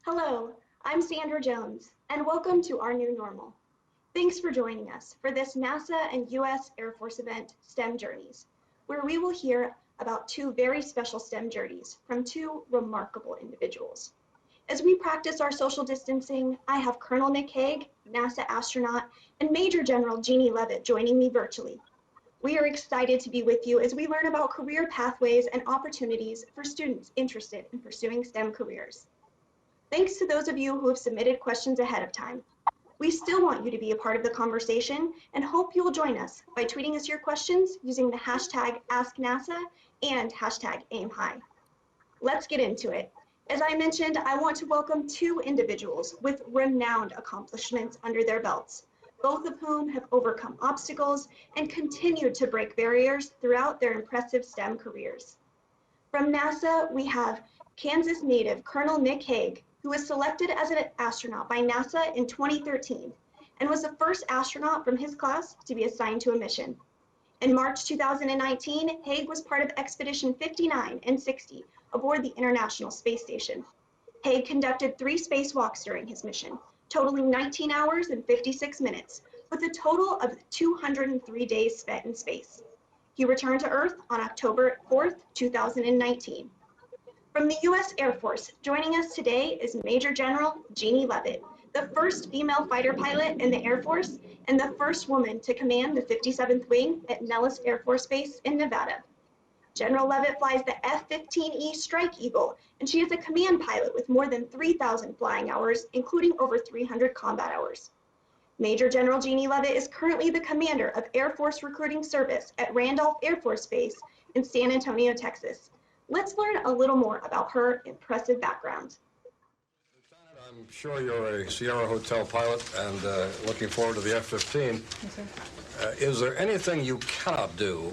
Hello, I'm Sandra Jones, and welcome to our new normal. Thanks for joining us for this NASA and U.S. Air Force event, STEM Journeys, where we will hear about two very special STEM journeys from two remarkable individuals. As we practice our social distancing, I have Colonel Nick Hague, NASA astronaut, and Major General Jeannie Leavitt joining me virtually. We are excited to be with you as we learn about career pathways and opportunities for students interested in pursuing STEM careers. Thanks to those of you who have submitted questions ahead of time. We still want you to be a part of the conversation and hope you will join us by tweeting us your questions using the hashtag AskNASA and hashtag AimHigh. Let's get into it. As I mentioned, I want to welcome two individuals with renowned accomplishments under their belts, both of whom have overcome obstacles and continued to break barriers throughout their impressive STEM careers. From NASA, we have Kansas native Colonel Nick Hague, who was selected as an astronaut by NASA in 2013 and was the first astronaut from his class to be assigned to a mission. In March 2019, Hague was part of Expedition 59 and 60 aboard the International Space Station. Hague conducted 3 spacewalks during his mission, totaling 19 hours and 56 minutes, with a total of 203 days spent in space. He returned to Earth on October 4th, 2019. From the U.S. Air Force, joining us today is Major General Jeannie Leavitt, the first female fighter pilot in the Air Force and the first woman to command the 57th Wing at Nellis Air Force Base in Nevada. General Leavitt flies the F-15E Strike Eagle, and she is a command pilot with more than 3,000 flying hours, including over 300 combat hours. Major General Jeannie Leavitt is currently the commander of Air Force Recruiting Service at Randolph Air Force Base in San Antonio, Texas. Let's learn a little more about her impressive background. I'm sure you're a Sierra Hotel pilot and looking forward to the F-15. Yes, sir. Is there anything you cannot do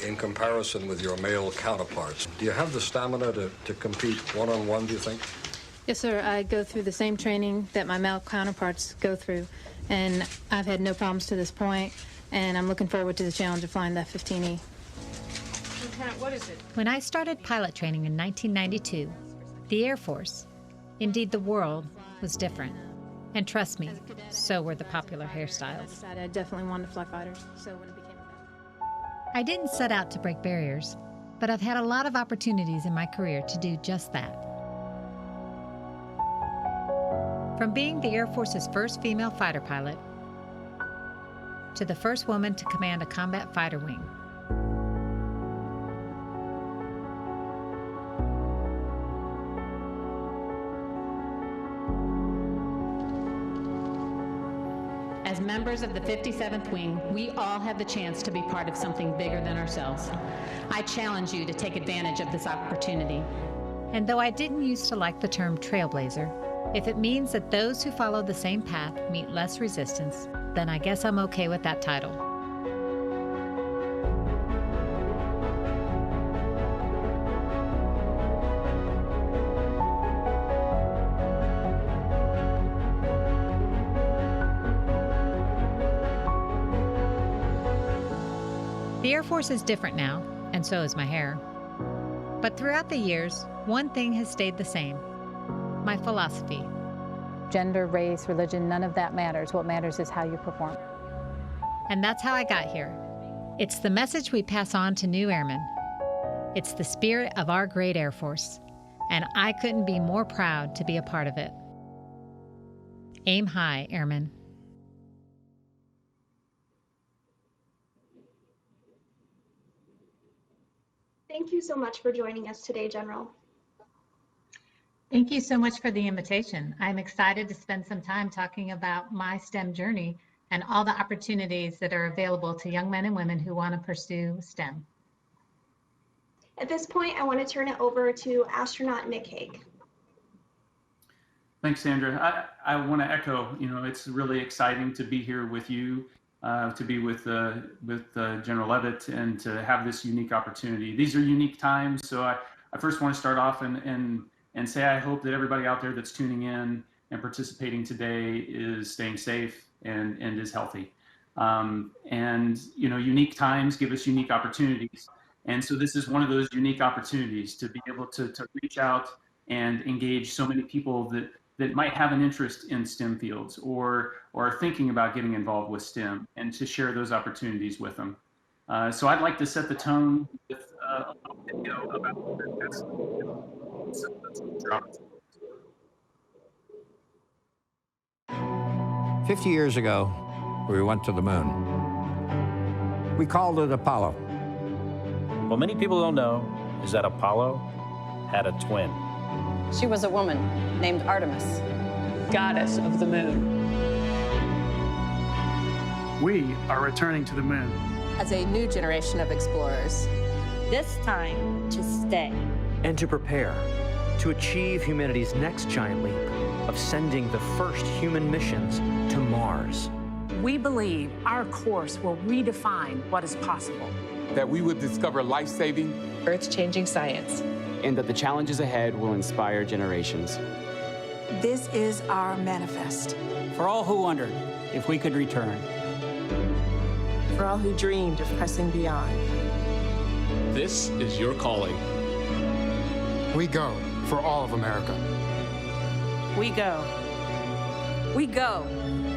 in comparison with your male counterparts? Do you have the stamina to compete one-on-one, do you think? Yes, sir. I go through the same training that my male counterparts go through, and I've had no problems to this point, and I'm looking forward to the challenge of flying the F-15E. Lieutenant, what is it? When I started pilot training in 1992, the Air Force, indeed the world, was different. And trust me, so were the popular I hairstyles. decided I definitely wanted to fly fighters, so when it became I didn't set out to break barriers, but I've had a lot of opportunities in my career to do just that. From being the Air Force's first female fighter pilot to the first woman to command a combat fighter wing, As members of the 57th Wing, we all have the chance to be part of something bigger than ourselves. I challenge you to take advantage of this opportunity. and though I didn't used to like the term trailblazer, if it means that those who follow the same path meet less resistance, then I guess I'm okay with that title. The Air Force is different now, and so is my hair. But throughout the years, one thing has stayed the same: my philosophy. Gender, race, religion, none of that matters. What matters is how you perform. And that's how I got here. It's the message we pass on to new airmen. It's the spirit of our great Air Force, and I couldn't be more proud to be a part of it. Aim high, airmen. Thank you so much for joining us today, General. Thank you so much for the invitation. I'm excited to spend some time talking about my STEM journey and all the opportunities that are available to young men and women who want to pursue STEM. At this point, I want to turn it over to astronaut Nick Hague. Thanks, Sandra. I want to echo, it's really exciting to be here with you, to be with General Leavitt, and to have this unique opportunity. These are unique times, so I first want to start off and say I hope that everybody out there that's tuning in and participating today is staying safe and is healthy. Unique times give us unique opportunities. And so this is one of those unique opportunities to be able to reach out and engage so many people that that might have an interest in STEM fields or are thinking about getting involved with STEM, and to share those opportunities with them. So I'd like to set the tone with a little video about that's 50 years ago, we went to the moon. We called it Apollo. What many people don't know is that Apollo had a twin. She was a woman named Artemis, goddess of the moon. We are returning to the moon as a new generation of explorers. This time to stay. And to prepare to achieve humanity's next giant leap of sending the first human missions to Mars. We believe our course will redefine what is possible. That we would discover life-saving, earth-changing science. And that the challenges ahead will inspire generations. This is our manifest. For all who wondered if we could return. For all who dreamed of pressing beyond. This is your calling. We go for all of America. We go. We go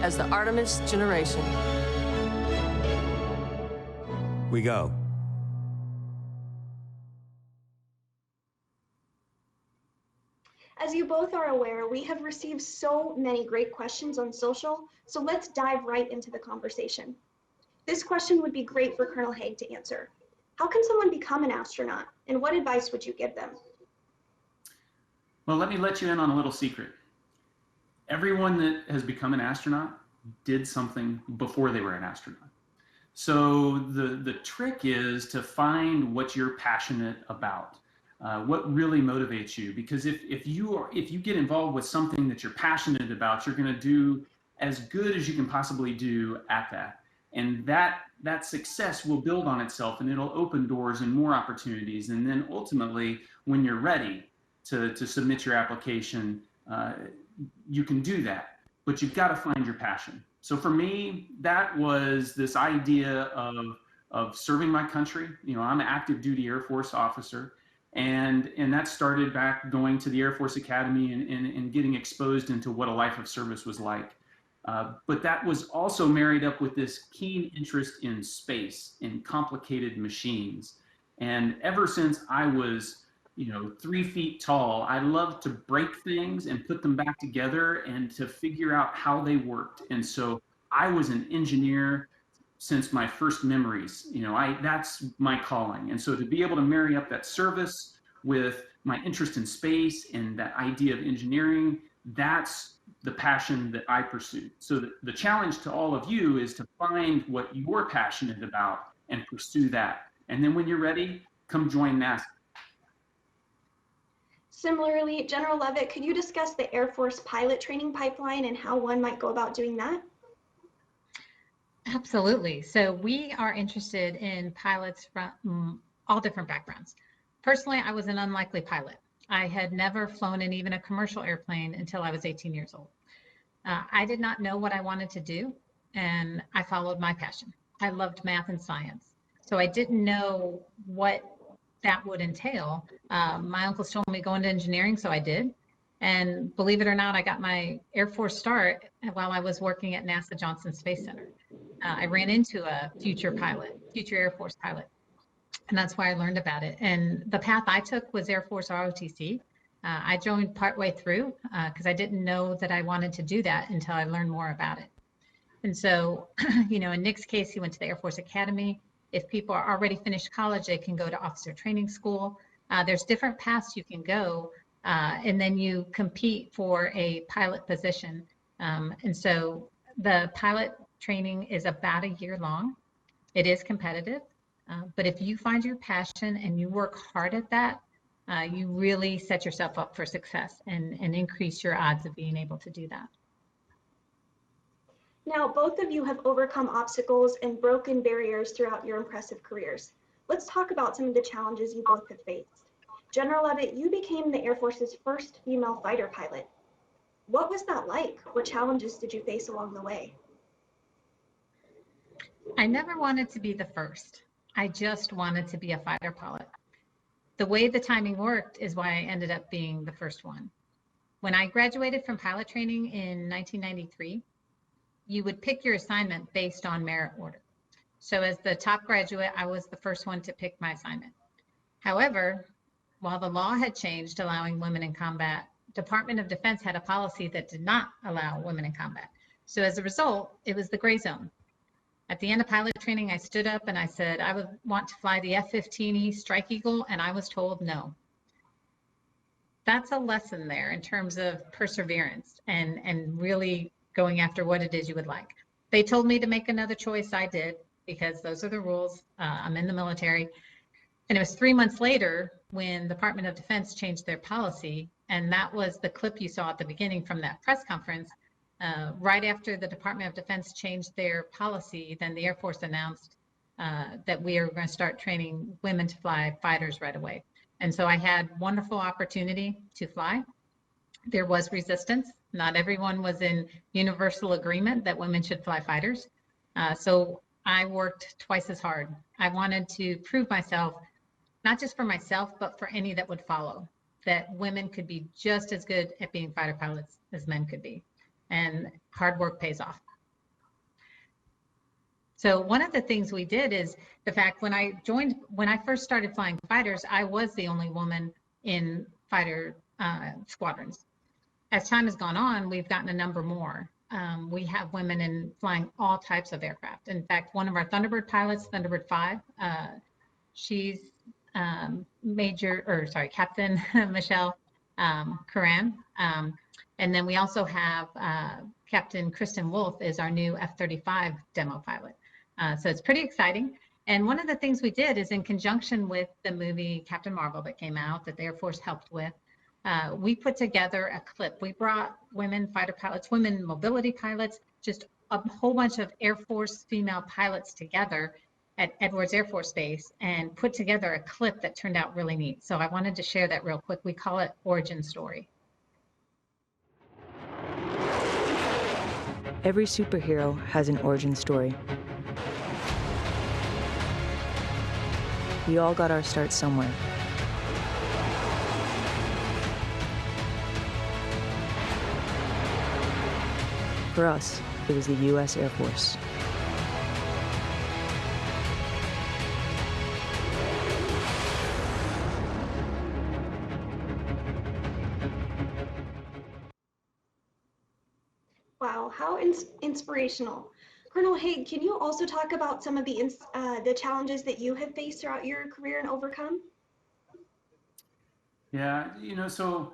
as the Artemis generation. We go. As you both are aware, we have received so many great questions on social, so let's dive right into the conversation. This question would be great for Colonel Haig to answer. How can someone become an astronaut, and what advice would you give them? Well, let me let you in on a little secret. Everyone that has become an astronaut did something before they were an astronaut. So the trick is to find what you're passionate about. What really motivates you, because if you get involved with something that you're passionate about, you're going to do as good as you can possibly do at that, and that success will build on itself, and it'll open doors and more opportunities, and then ultimately, when you're ready to submit your application, you can do that, but you've got to find your passion. So for me, that was this idea of serving my country. You know, I'm an active duty Air Force officer. And that started back going to the Air Force Academy and getting exposed into what a life of service was like. But that was also married up with this keen interest in space, in complicated machines. And ever since I was, 3 feet tall, I loved to break things and put them back together and to figure out how they worked. And so I was an engineer since my first memories. That's my calling. And so to be able to marry up that service with my interest in space and that idea of engineering, that's the passion that I pursued. So the challenge to all of you is to find what you're passionate about and pursue that. And then when you're ready, come join NASA. Similarly, General Leavitt, could you discuss the Air Force pilot training pipeline and how one might go about doing that? Absolutely. So we are interested in pilots from all different backgrounds. Personally, I was an unlikely pilot. I had never flown in even a commercial airplane until I was 18 years old. I did not know what I wanted to do, and I followed my passion. I loved math and science. So I didn't know what that would entail. My uncles told me go into engineering, so I did. And believe it or not, I got my Air Force start while I was working at NASA Johnson Space Center. I ran into a future Air Force pilot, and that's why I learned about it. And the path I took was Air Force ROTC. I joined partway through because I didn't know that I wanted to do that until I learned more about it. And so, in Nick's case, he went to the Air Force Academy. If people are already finished college, they can go to officer training school. There's different paths you can go, and then you compete for a pilot position. And so the pilot training is about a year long. It is competitive, but if you find your passion and you work hard at that, you really set yourself up for success and increase your odds of being able to do that. Now, both of you have overcome obstacles and broken barriers throughout your impressive careers. Let's talk about some of the challenges you both have faced. General Leavitt, you became the Air Force's first female fighter pilot. What was that like? What challenges did you face along the way? I never wanted to be the first. I just wanted to be a fighter pilot. The way the timing worked is why I ended up being the first one. When I graduated from pilot training in 1993, you would pick your assignment based on merit order. So as the top graduate, I was the first one to pick my assignment. However, while the law had changed allowing women in combat, Department of Defense had a policy that did not allow women in combat. So as a result, it was the gray zone. At the end of pilot training, I stood up and I said, I would want to fly the F-15E Strike Eagle, and I was told no. That's a lesson there in terms of perseverance and really going after what it is you would like. They told me to make another choice. I did, because those are the rules. I'm in the military. And it was 3 months later when the Department of Defense changed their policy. And that was the clip you saw at the beginning from that press conference. Right after the Department of Defense changed their policy, then the Air Force announced that we are going to start training women to fly fighters right away. And so I had wonderful opportunity to fly. There was resistance. Not everyone was in universal agreement that women should fly fighters. So I worked twice as hard. I wanted to prove myself, not just for myself, but for any that would follow, that women could be just as good at being fighter pilots as men could be. And hard work pays off. So one of the things we did is the fact when I first started flying fighters, I was the only woman in fighter squadrons. As time has gone on, we've gotten a number more. We have women in flying all types of aircraft. In fact, one of our Thunderbird pilots, Thunderbird 5, she's Captain Michelle Curran. And then we also have Captain Kristen Wolf is our new F-35 demo pilot. So it's pretty exciting. And one of the things we did is in conjunction with the movie Captain Marvel that came out that the Air Force helped with, we put together a clip. We brought women fighter pilots, women mobility pilots, just a whole bunch of Air Force female pilots together at Edwards Air Force Base and put together a clip that turned out really neat. So I wanted to share that real quick. We call it Origin Story. Every superhero has an origin story. We all got our start somewhere. For us, it was the U.S. Air Force. Wow, how inspirational. Colonel Haig, can you also talk about some of the challenges that you have faced throughout your career and overcome? Yeah, so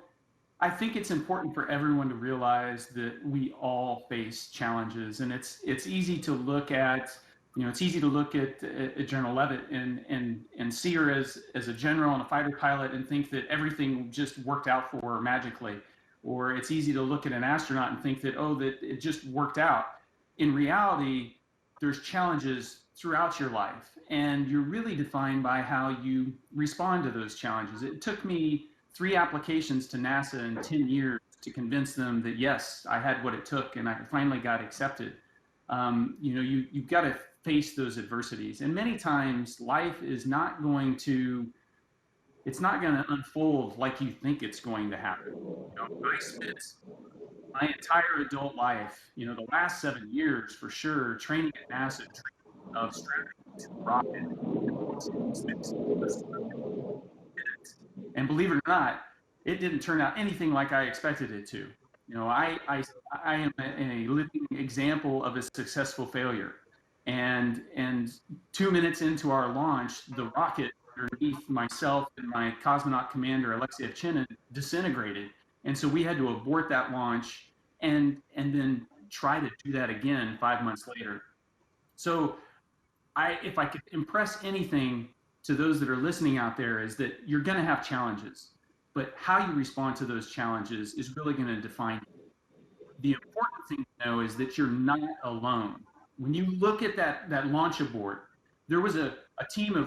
I think it's important for everyone to realize that we all face challenges, and it's easy to look at, General Leavitt and see her as a general and a fighter pilot and think that everything just worked out for her magically. Or it's easy to look at an astronaut and think that, that it just worked out. In reality, there's challenges throughout your life, and you're really defined by how you respond to those challenges. It took me 3 applications to NASA in 10 years to convince them that, yes, I had what it took, and I finally got accepted. You've got to face those adversities. And many times, life is not going to unfold like you think it's going to happen. I spent my entire adult life, the last 7 years for sure, training at NASA of strategy to rocket. And believe it or not, it didn't turn out anything like I expected it to. I am a living example of a successful failure. And 2 minutes into our launch, the rocket underneath myself and my cosmonaut commander, Alexei Ovchinin, disintegrated. And so we had to abort that launch and then try to do that again 5 months later. So if I could impress anything to those that are listening out there, is that you're going to have challenges, but how you respond to those challenges is really going to define you. The important thing to know is that you're not alone. When you look at that launch abort, there was a team of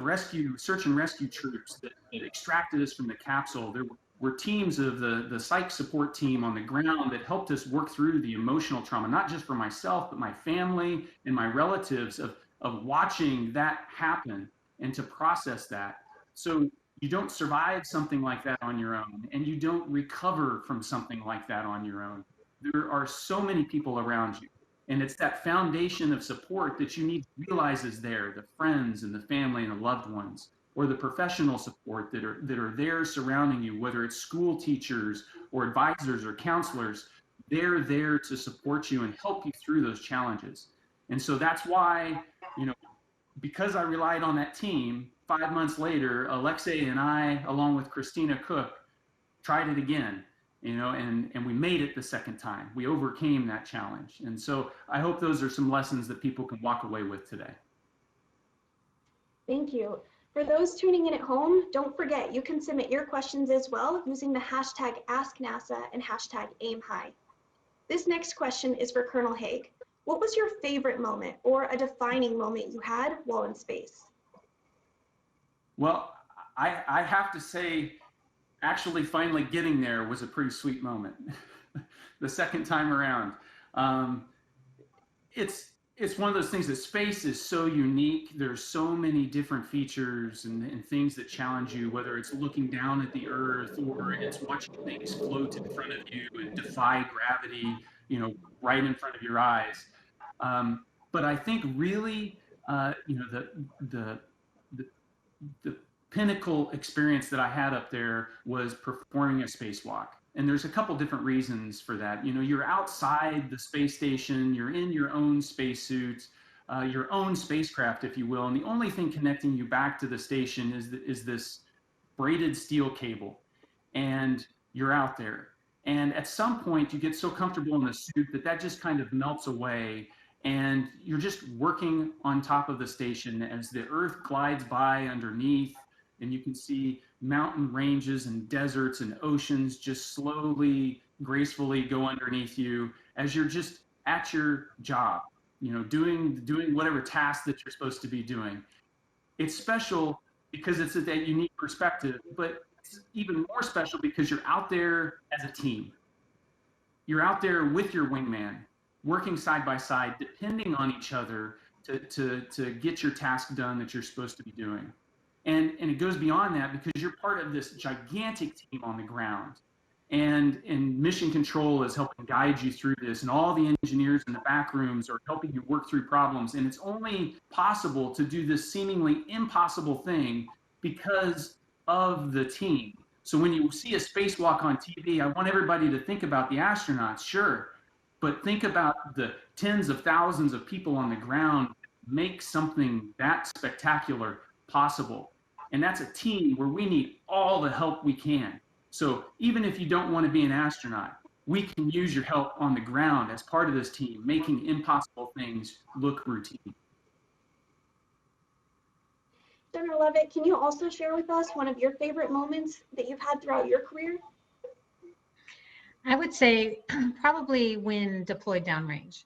search and rescue troops that extracted us from the capsule. There were teams of the psych support team on the ground that helped us work through the emotional trauma, not just for myself, but my family and my relatives of watching that happen and to process that. So You don't survive something like that on your own, and you don't recover from something like that on your own. There are so many people around you, and it's that foundation of support that you need to realize is there, the friends and the family and the loved ones, or the professional support that are there surrounding you, whether it's school teachers or advisors or counselors. They're there to support you and help you through those challenges. And so that's why, because I relied on that team, 5 months later, Alexei and I, along with Christina Cook, tried it again, and we made it the second time. We overcame that challenge. And so I hope those are some lessons that people can walk away with today. Thank you. For those tuning in at home, don't forget you can submit your questions as well using the hashtag AskNASA and hashtag AimHigh. This next question is for Colonel Haig. What was your favorite moment or a defining moment you had while in space? Well, I have to say, actually finally getting there was a pretty sweet moment. The second time around. It's one of those things that space is so unique. There's so many different features and things that challenge you, whether it's looking down at the Earth or it's watching things float in front of you and defy gravity, right in front of your eyes. But I think really, the pinnacle experience that I had up there was performing a spacewalk. And there's a couple different reasons for that. You're outside the space station, you're in your own spacesuit, your own spacecraft, if you will. And the only thing connecting you back to the station is this braided steel cable. And you're out there. And at some point, you get so comfortable in the suit that just kind of melts away. And you're just working on top of the station as the Earth glides by underneath. And you can see mountain ranges and deserts and oceans just slowly, gracefully go underneath you as you're just at your job, doing whatever task that you're supposed to be doing. It's special because it's that unique perspective, but it's even more special because you're out there as a team. You're out there with your wingman, working side by side, depending on each other to get your task done that you're supposed to be doing. And it goes beyond that because you're part of this gigantic team on the ground. And mission control is helping guide you through this. And all the engineers in the back rooms are helping you work through problems. And it's only possible to do this seemingly impossible thing because of the team. So when you see a spacewalk on TV, I want everybody to think about the astronauts, sure. But think about the tens of thousands of people on the ground that make something that spectacular possible. And that's a team where we need all the help we can. So even if you don't want to be an astronaut, we can use your help on the ground as part of this team, making impossible things look routine. General Levitt, can you also share with us one of your favorite moments that you've had throughout your career? I would say probably when deployed downrange.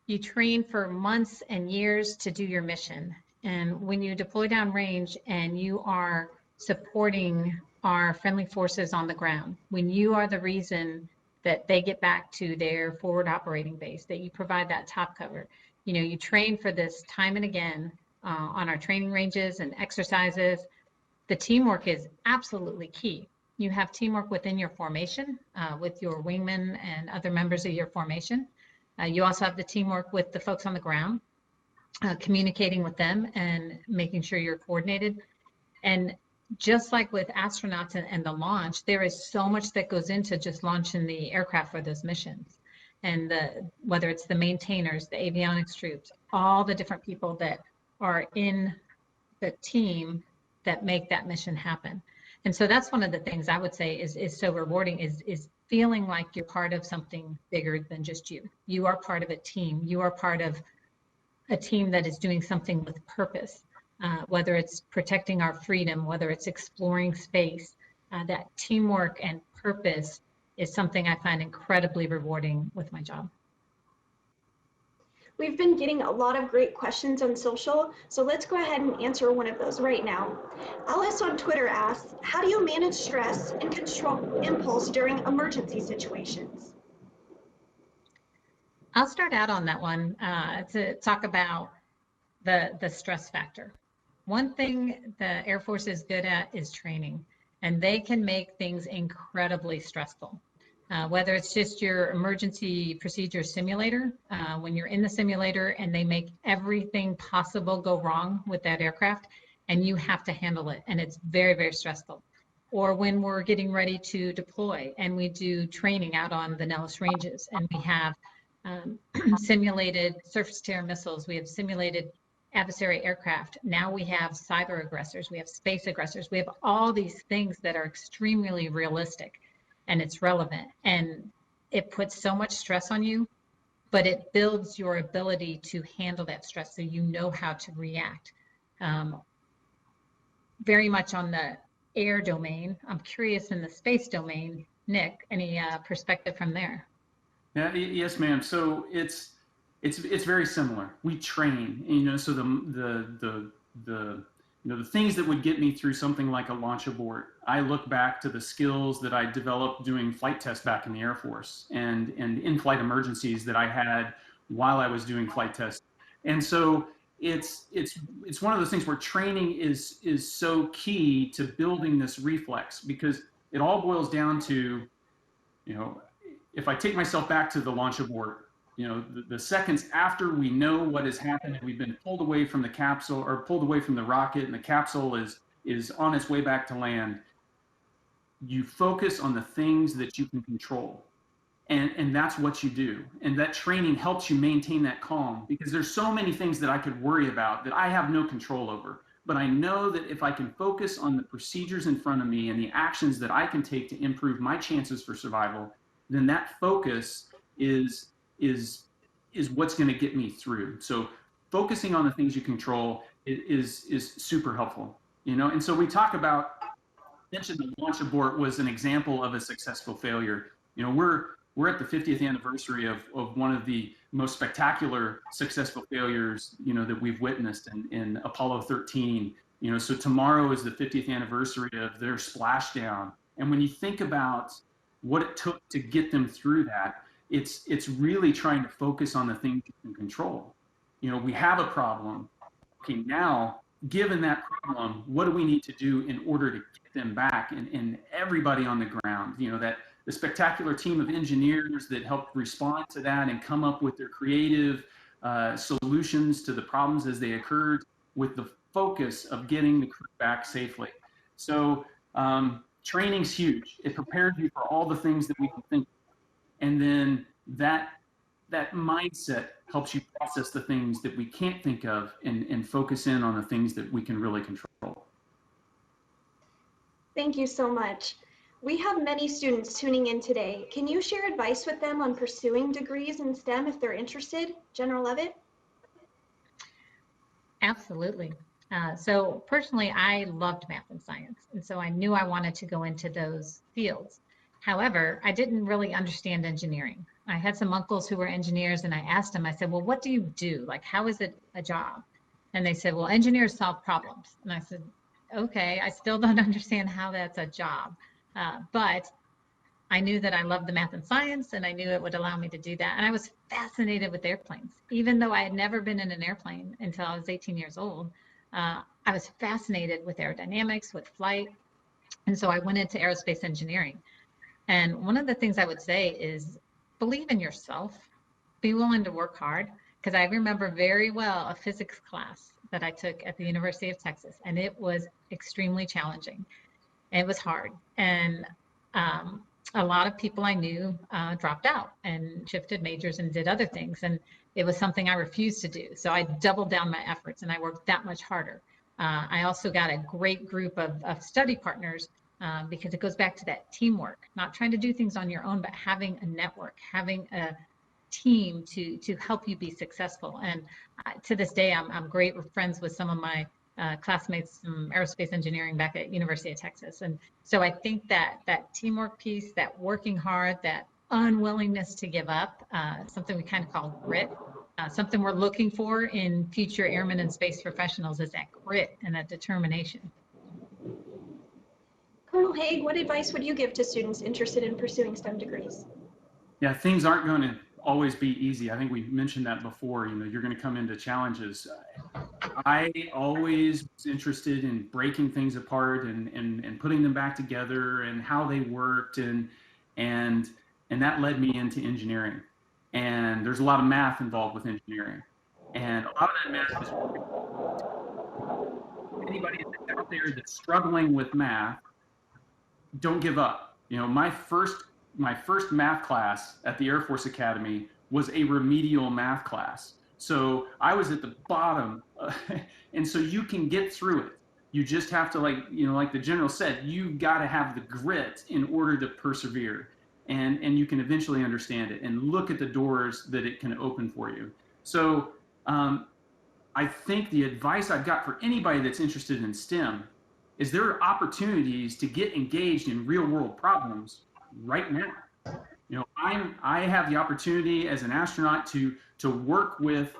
You train for months and years to do your mission. And when you deploy downrange and you are supporting our friendly forces on the ground, when you are the reason that they get back to their forward operating base, that you provide that top cover, you train for this time and again on our training ranges and exercises. The teamwork is absolutely key. You have teamwork within your formation with your wingmen and other members of your formation. You also have the teamwork with the folks on the ground. Communicating with them and making sure you're coordinated. And just like with astronauts and the launch, there is so much that goes into just launching the aircraft for those missions. And whether it's the maintainers, the avionics troops, all the different people that are in the team that make that mission happen. And so that's one of the things I would say is so rewarding is feeling like you're part of something bigger than just you. You are part of a team. You are part of a team that is doing something with purpose, whether it's protecting our freedom, whether it's exploring space. That teamwork and purpose is something I find incredibly rewarding with my job. We've been getting a lot of great questions on social, so let's go ahead and answer one of those right now. Alice on Twitter asks, how do you manage stress and control impulse during emergency situations? I'll start out on that one to talk about the stress factor. One thing the Air Force is good at is training, and they can make things incredibly stressful. Whether it's just your emergency procedure simulator, when you're in the simulator and they make everything possible go wrong with that aircraft, and you have to handle it, and it's very, very stressful. Or when we're getting ready to deploy and we do training out on the Nellis Ranges, and we have simulated surface-to-air missiles, we have simulated adversary aircraft. Now we have cyber aggressors, we have space aggressors, we have all these things that are extremely realistic, and it's relevant, and it puts so much stress on you, but it builds your ability to handle that stress so you know how to react. Very much on the air domain. I'm curious in the space domain, Nick, any perspective from there? Yeah, yes, ma'am. So it's very similar. We train, you know, so the things that would get me through something like a launch abort, I look back to the skills that I developed doing flight tests back in the Air Force and in-flight emergencies that I had while I was doing flight tests. And so it's one of those things where training is so key to building this reflex, because it all boils down to, you know, if I take myself back to the launch abort, you know, the seconds after we know what has happened, we've been pulled away from the capsule or pulled away from the rocket, and the capsule is on its way back to land, you focus on the things that you can control. And that's what you do. And that training helps you maintain that calm, because there's so many things that I could worry about that I have no control over. But I know that if I can focus on the procedures in front of me and the actions that I can take to improve my chances for survival, then that focus is what's going to get me through. So focusing on the things you control is super helpful, you know. And so we talk about, mentioned the launch abort was an example of a successful failure. You know, we're at the 50th anniversary of one of the most spectacular successful failures, you know, that we've witnessed in Apollo 13. You know, so tomorrow is the 50th anniversary of their splashdown. And when you think about what it took to get them through that, it's really trying to focus on the things you can control. You know, we have a problem. Okay, now, given that problem, what do we need to do in order to get them back and everybody on the ground? You know, that the spectacular team of engineers that helped respond to that and come up with their creative solutions to the problems as they occurred, with the focus of getting the crew back safely. So training's huge. It prepares you for all the things that we can think of. And then that mindset helps you process the things that we can't think of and focus in on the things that we can really control. Thank you so much. We have many students tuning in today. Can you share advice with them on pursuing degrees in STEM if they're interested? General Levitt? Absolutely. So personally, I loved math and science, and so I knew I wanted to go into those fields. However, I didn't really understand engineering. I had some uncles who were engineers, and I asked them, I said, well, what do you do? Like, how is it a job? And they said, well, engineers solve problems. And I said, okay, I still don't understand how that's a job. But I knew that I loved the math and science, and I knew it would allow me to do that. And I was fascinated with airplanes. Even though I had never been in an airplane until I was 18 years old, I was fascinated with aerodynamics, with flight. And so I went into aerospace engineering. And one of the things I would say is believe in yourself, be willing to work hard. Because I remember very well a physics class that I took at the University of Texas, and it was extremely challenging. It was hard. And a lot of people I knew dropped out and shifted majors and did other things. And it was something I refused to do. So I doubled down my efforts and I worked that much harder. I also got a great group of study partners because it goes back to that teamwork, not trying to do things on your own, but having a network, having a team to help you be successful. And to this day, I'm great friends with some of my classmates from aerospace engineering back at University of Texas. And so I think that teamwork piece, that working hard, that unwillingness to give up, something we kind of call grit, something we're looking for in future airmen and space professionals is that grit and that determination. Colonel Haig, what advice would you give to students interested in pursuing STEM degrees? Yeah, things aren't going to always be easy. I think we mentioned that before. You know, you're going to come into challenges. I always was interested in breaking things apart and putting them back together and how they worked, and that led me into engineering. And there's a lot of math involved with engineering, and a lot of that math is anybody that's out there that's struggling with math, don't give up. You know, my first math class at the Air Force Academy was a remedial math class. So I was at the bottom, and so you can get through it. You just have to, like the general said, you got to have the grit in order to persevere, and you can eventually understand it and look at the doors that it can open for you. So I think the advice I've got for anybody that's interested in STEM is there are opportunities to get engaged in real world problems right now. You know, I have the opportunity as an astronaut to work with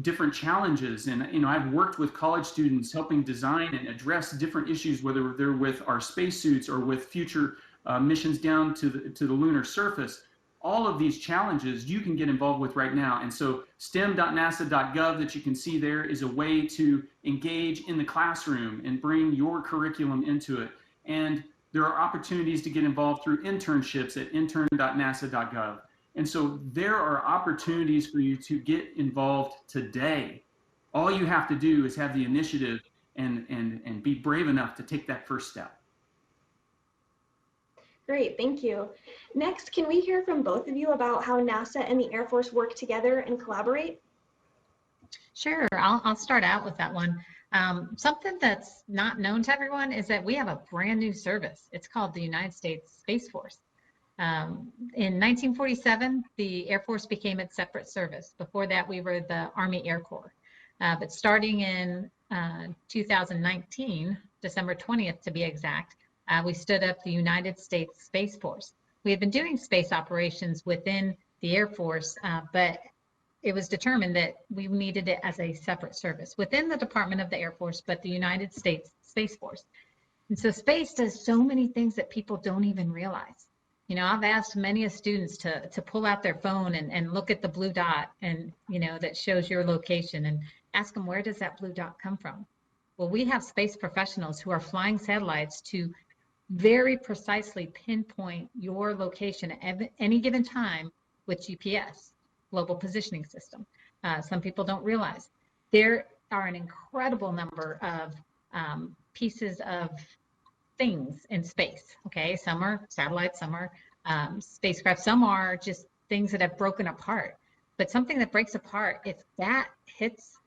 different challenges, and you know, I've worked with college students helping design and address different issues, whether they're with our spacesuits or with future missions down to the lunar surface. All of these challenges you can get involved with right now, and so stem.nasa.gov that you can see there is a way to engage in the classroom and bring your curriculum into it. And there are opportunities to get involved through internships at intern.nasa.gov. And so there are opportunities for you to get involved today. All you have to do is have the initiative and be brave enough to take that first step. Great, thank you. Next, can we hear from both of you about how NASA and the Air Force work together and collaborate? Sure, I'll start out with that one. Something that's not known to everyone is that we have a brand new service. It's called the United States Space Force. In 1947, the Air Force became its separate service. Before that, we were the Army Air Corps. But starting in 2019, December 20th to be exact, we stood up the United States Space Force. We had been doing space operations within the Air Force, but it was determined that we needed it as a separate service within the Department of the Air Force, but the United States Space Force. And so space does so many things that people don't even realize. You know, I've asked many students to pull out their phone and look at the blue dot, and you know, that shows your location, and ask them, where does that blue dot come from? Well, we have space professionals who are flying satellites to very precisely pinpoint your location at any given time with GPS, Global Positioning System. Some people don't realize there are an incredible number of pieces of things in space. Okay, some are satellites, some are spacecraft, some are just things that have broken apart. But something that breaks apart, if that hits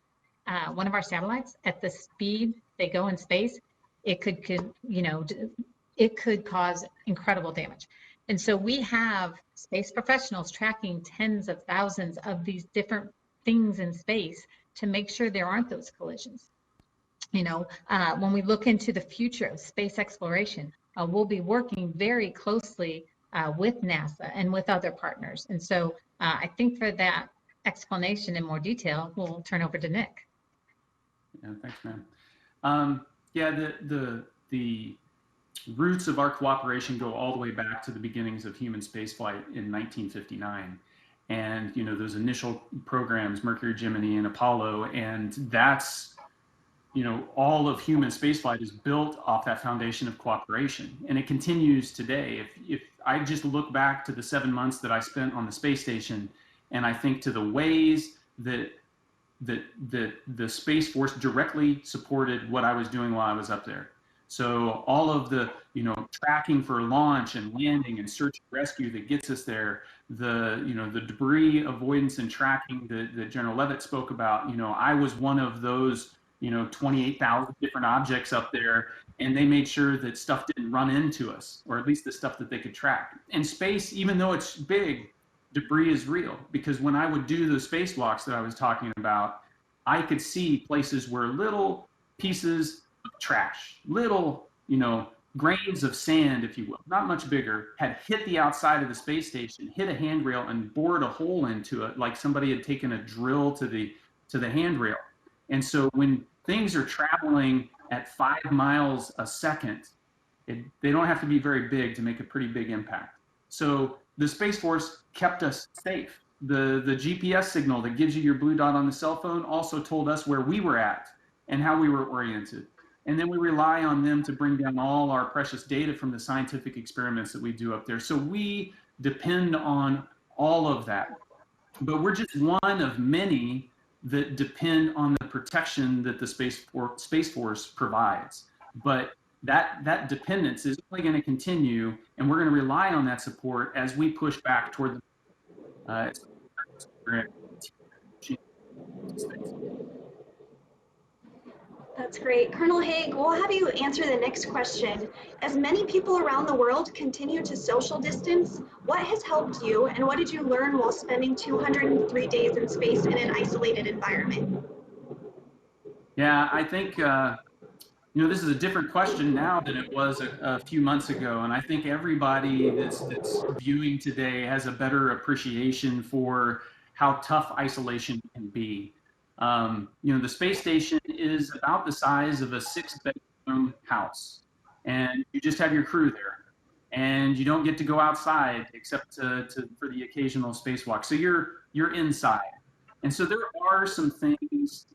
one of our satellites at the speed they go in space, it could it could cause incredible damage. And so we have space professionals tracking tens of thousands of these different things in space to make sure there aren't those collisions. You know, when we look into the future of space exploration, we'll be working very closely with NASA and with other partners. And so I think for that explanation in more detail, we'll turn over to Nick. Yeah, thanks, man. Yeah, the roots of our cooperation go all the way back to the beginnings of human spaceflight in 1959. And, you know, those initial programs, Mercury, Gemini, and Apollo, and that's, you know, all of human spaceflight is built off that foundation of cooperation. And it continues today. If I just look back to the 7 months that I spent on the space station, and I think to the ways that the Space Force directly supported what I was doing while I was up there. So all of the, you know, tracking for launch and landing and search and rescue that gets us there, the, you know, the debris avoidance and tracking that General Levitt spoke about, you know, I was one of those, you know, 28,000 different objects up there, and they made sure that stuff didn't run into us, or at least the stuff that they could track. And space, even though it's big, debris is real, because when I would do those spacewalks that I was talking about, I could see places where little pieces of trash, little, you know, grains of sand, if you will, not much bigger, had hit the outside of the space station, hit a handrail and bored a hole into it, like somebody had taken a drill to the handrail. And so when things are traveling at 5 miles a second, they don't have to be very big to make a pretty big impact. So the Space Force kept us safe. the GPS signal that gives you your blue dot on the cell phone also told us where we were at and how we were oriented. And then we rely on them to bring down all our precious data from the scientific experiments that we do up there. So we depend on all of that. But we're just one of many that depend on the protection that the Space Force provides. But that dependence is only going to continue, and we're going to rely on that support as we push back toward the That's great. Colonel Haig, we'll have you answer the next question. As many people around the world continue to social distance, what has helped you and what did you learn while spending 203 days in space in an isolated environment? Yeah, I think, this is a different question now than it was a few months ago. And I think everybody that's viewing today has a better appreciation for how tough isolation can be. The space station is about the size of a 6-bedroom house, and you just have your crew there, and you don't get to go outside except for the occasional spacewalk. So you're inside, and so there are some things,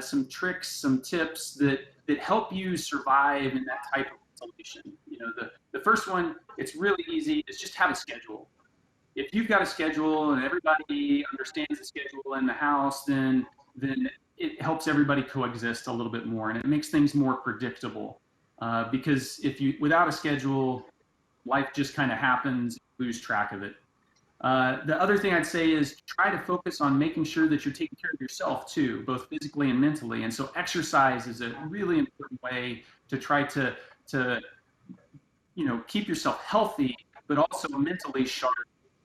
some tricks, some tips that help you survive in that type of isolation. The first one, it's really easy. It's just have a schedule. If you've got a schedule and everybody understands the schedule in the house, then it helps everybody coexist a little bit more, and it makes things more predictable. Because without a schedule, life just kind of happens, you lose track of it. The other thing I'd say is try to focus on making sure that you're taking care of yourself too, both physically and mentally. And so exercise is a really important way to try to keep yourself healthy, but also mentally sharp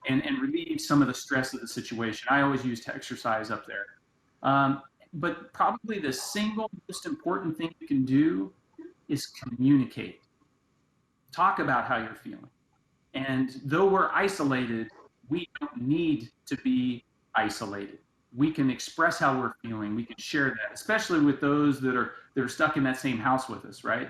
and relieve some of the stress of the situation. I always use exercise up there. But probably the single most important thing you can do is communicate. Talk about how you're feeling. And though we're isolated, we don't need to be isolated. We can express how we're feeling. We can share that, especially with those that are stuck in that same house with us, right?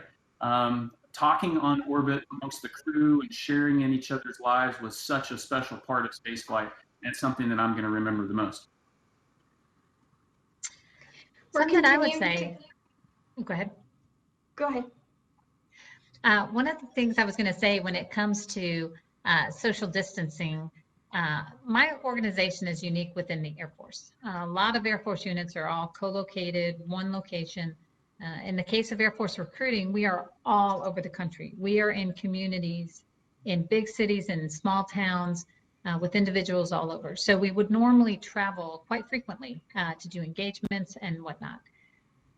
Talking on orbit amongst the crew and sharing in each other's lives was such a special part of spaceflight, and it's something that I'm going to remember the most. Something I would say, go ahead. Go ahead. One of the things I was going to say when it comes to social distancing, my organization is unique within the Air Force. A lot of Air Force units are all co-located, one location. In the case of Air Force recruiting, we are all over the country. We are in communities, in big cities and small towns, with individuals all over. So we would normally travel quite frequently to do engagements and whatnot.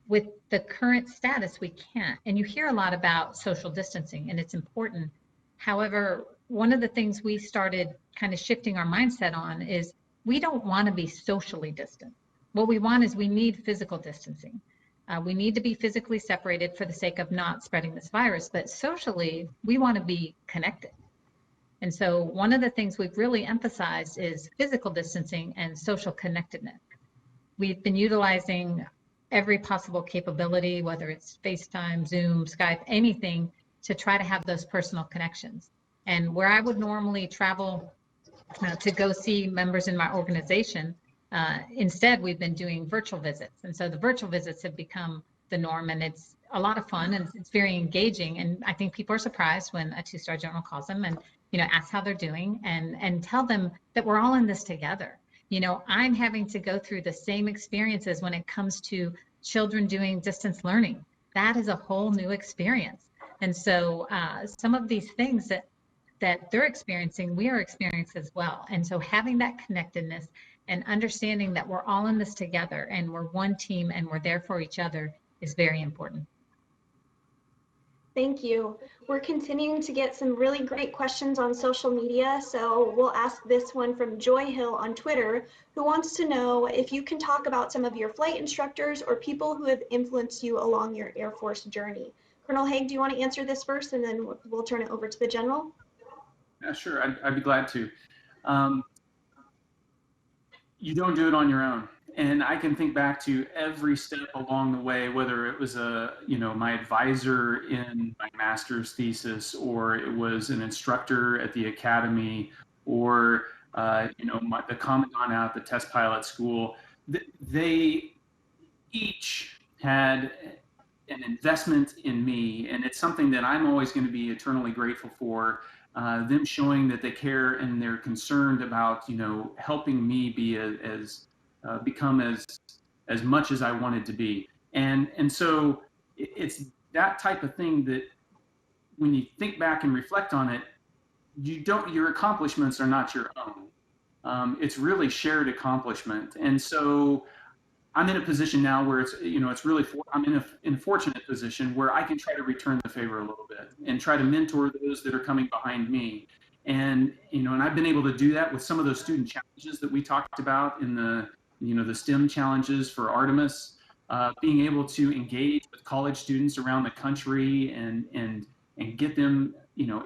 With the current status, we can't. And you hear a lot about social distancing, and it's important. However, one of the things we started kind of shifting our mindset on is we don't want to be socially distant. What we want is we need physical distancing. We need to be physically separated for the sake of not spreading this virus, but socially, we want to be connected. And so one of the things we've really emphasized is physical distancing and social connectedness. We've been utilizing every possible capability, whether it's FaceTime, Zoom, Skype, anything, to try to have those personal connections. And where I would normally travel to go see members in my organization, instead we've been doing virtual visits. And so the virtual visits have become the norm, and it's a lot of fun and it's very engaging. And I think people are surprised when a two-star general calls them and asks how they're doing and tell them that we're all in this together. I'm having to go through the same experiences when it comes to children doing distance learning. That is a whole new experience. And so some of these things that they're experiencing, we are experiencing as well. And so having that connectedness and understanding that we're all in this together and we're one team and we're there for each other is very important. Thank you. We're continuing to get some really great questions on social media, so we'll ask this one from Joy Hill on Twitter, who wants to know if you can talk about some of your flight instructors or people who have influenced you along your Air Force journey. Colonel Haig, do you want to answer this first, and then we'll turn it over to the General? Yeah, sure. I'd be glad to. You don't do it on your own. And I can think back to every step along the way, whether it was my advisor in my master's thesis, or it was an instructor at the academy, or the commandant out at the test pilot school, they each had an investment in me, and it's something that I'm always going to be eternally grateful for. Them showing that they care and they're concerned about, helping me be become as much as I wanted to be. And so it's that type of thing that when you think back and reflect on it, your accomplishments are not your own. It's really shared accomplishment. And so I'm in a position now where I'm in a fortunate position where I can try to return the favor a little bit and try to mentor those that are coming behind me. And, and I've been able to do that with some of those student challenges that we talked about in the STEM challenges for Artemis, being able to engage with college students around the country and get them,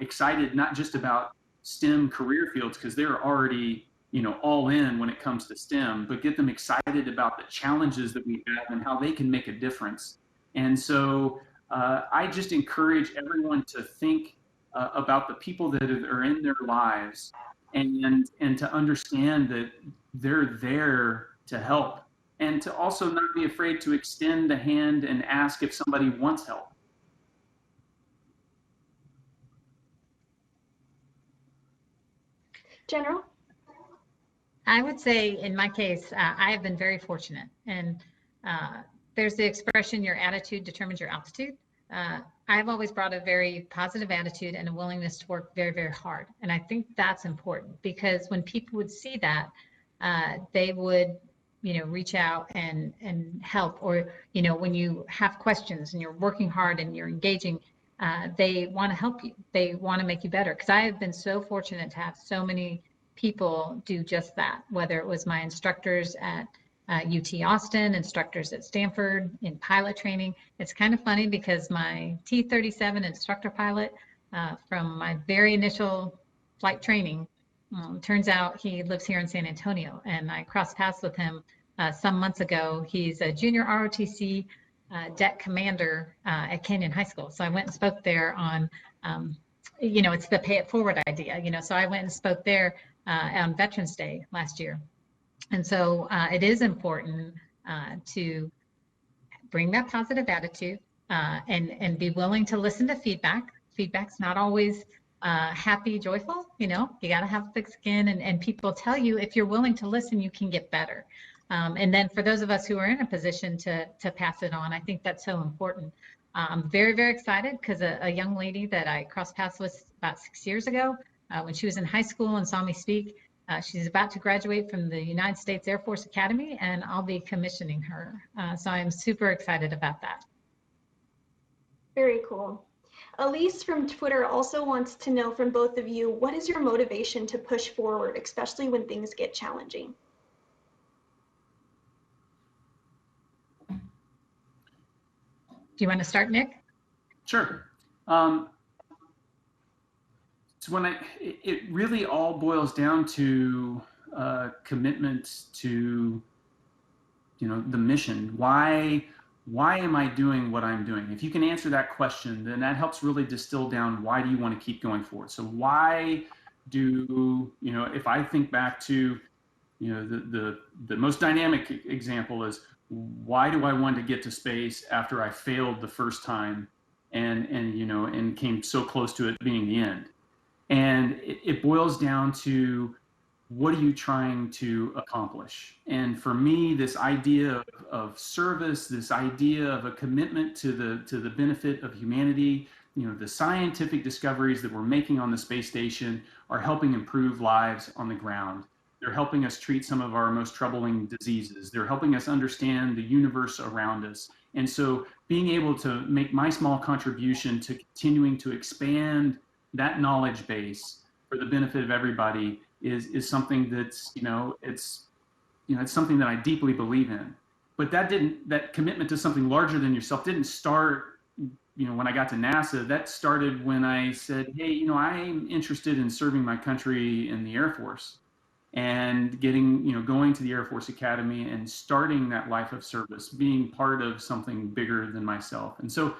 excited, not just about STEM career fields, because they're already, all in when it comes to STEM, but get them excited about the challenges that we have and how they can make a difference. And so I just encourage everyone to think about the people that are in their lives and to understand that they're there to help, and to also not be afraid to extend a hand and ask if somebody wants help. General? I would say in my case, I have been very fortunate. And there's the expression, your attitude determines your altitude. I've always brought a very positive attitude and a willingness to work very, very hard. And I think that's important, because when people would see that, they would, reach out and help. Or, when you have questions and you're working hard and you're engaging, they want to help you. They want to make you better. Because I have been so fortunate to have so many people do just that, whether it was my instructors at UT Austin, instructors at Stanford in pilot training. It's kind of funny because my T-37 instructor pilot from my very initial flight training, turns out he lives here in San Antonio, and I crossed paths with him some months ago. He's a junior ROTC deck commander at Canyon High School. So I went and spoke there on, it's the pay it forward idea, so I went and spoke there on Veterans Day last year. And so it is important to bring that positive attitude and be willing to listen to feedback. Feedback's not always happy, joyful, you got to have thick skin, and people tell you if you're willing to listen, you can get better. And then for those of us who are in a position to pass it on, I think that's so important. I'm very, very excited because a young lady that I crossed paths with about 6 years ago, when she was in high school and saw me speak, she's about to graduate from the United States Air Force Academy, and I'll be commissioning her. So I'm super excited about that. Very cool. Elise from Twitter also wants to know from both of you, what is your motivation to push forward, especially when things get challenging? Do you want to start, Nick? Sure. So it really all boils down to commitment to, the mission. Why am I doing what I'm doing? If you can answer that question, then that helps really distill down why do you want to keep going forward. So why do, if I think back to, the most dynamic example is, why do I want to get to space after I failed the first time and came so close to it being the end? And it boils down to, what are you trying to accomplish? And for me, this idea of service, this idea of a commitment to the benefit of humanity, the scientific discoveries that we're making on the space station are helping improve lives on the ground. They're helping us treat some of our most troubling diseases. They're helping us understand the universe around us. And so being able to make my small contribution to continuing to expand that knowledge base for the benefit of everybody is something that's, it's something that I deeply believe in. But that commitment to something larger than yourself didn't start, when I got to NASA. That started when I said, hey, I'm interested in serving my country in the Air Force, and going to the Air Force Academy and starting that life of service, being part of something bigger than myself. And so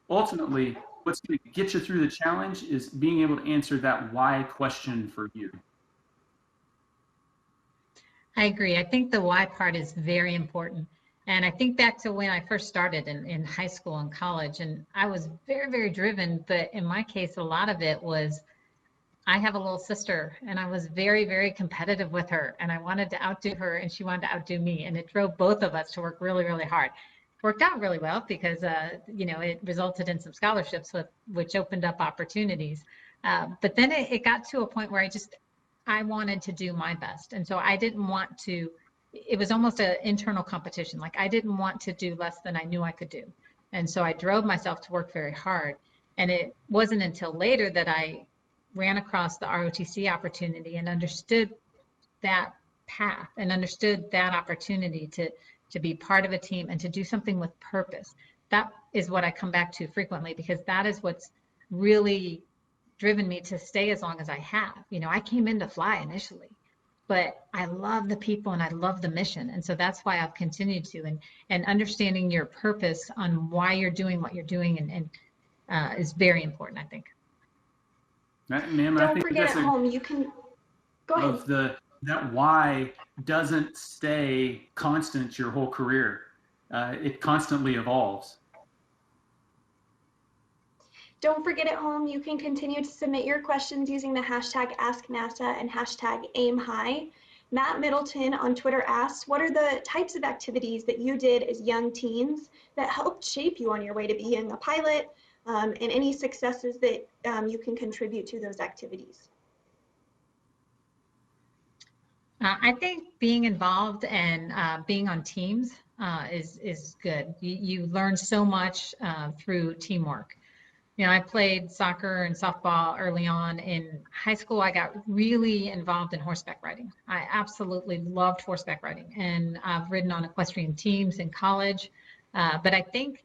ultimately, what's going to get you through the challenge is being able to answer that why question for you. I agree. I think the why part is very important. And I think back to when I first started in high school and college, and I was very, very driven. But in my case, a lot of it was I have a little sister and I was very, very competitive with her and I wanted to outdo her and she wanted to outdo me. And it drove both of us to work really, really hard. Worked out really well because, it resulted in some scholarships which opened up opportunities. But then it got to a point where I wanted to do my best. And so I didn't want to, it was almost an internal competition. Like I didn't want to do less than I knew I could do. And so I drove myself to work very hard. And it wasn't until later that I ran across the ROTC opportunity and understood that path and understood that opportunity to be part of a team and to do something with purpose. That is what I come back to frequently because that is what's really driven me to stay as long as I have. I came in to fly initially, but I love the people and I love the mission. And so that's why I've continued to, and understanding your purpose on why you're doing what you're doing and is very important, I think. Ma'am, I Don't think forget at home, you can, go ahead. That why doesn't stay constant your whole career. It constantly evolves. Don't forget at home, you can continue to submit your questions using the hashtag AskNASA and hashtag AimHigh. Matt Middleton on Twitter asks, what are the types of activities that you did as young teens that helped shape you on your way to being a pilot, and any successes that you can contribute to those activities? I think being involved and being on teams is good. You learn so much through teamwork. I played soccer and softball early on. In high school, I got really involved in horseback riding. I absolutely loved horseback riding, and I've ridden on equestrian teams in college. But I think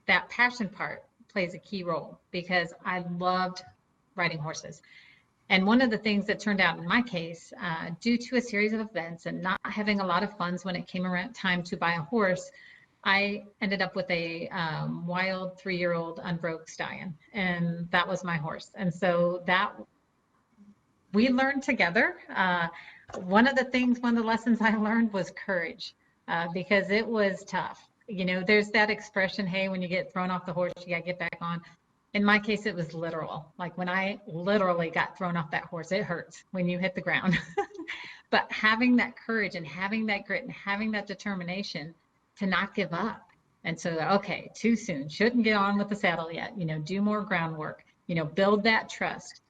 that passion part plays a key role because I loved riding horses. And one of the things that turned out in my case, due to a series of events and not having a lot of funds when it came around time to buy a horse, I ended up with a wild 3-year-old unbroke stallion, and that was my horse. And so that we learned together. One of the lessons I learned was courage, because it was tough. There's that expression, hey, when you get thrown off the horse, you gotta get back on. In my case, it was literal. Like when I literally got thrown off that horse, it hurts when you hit the ground. But having that courage and having that grit and having that determination to not give up. And so, okay, too soon, shouldn't get on with the saddle yet, do more groundwork, build that trust,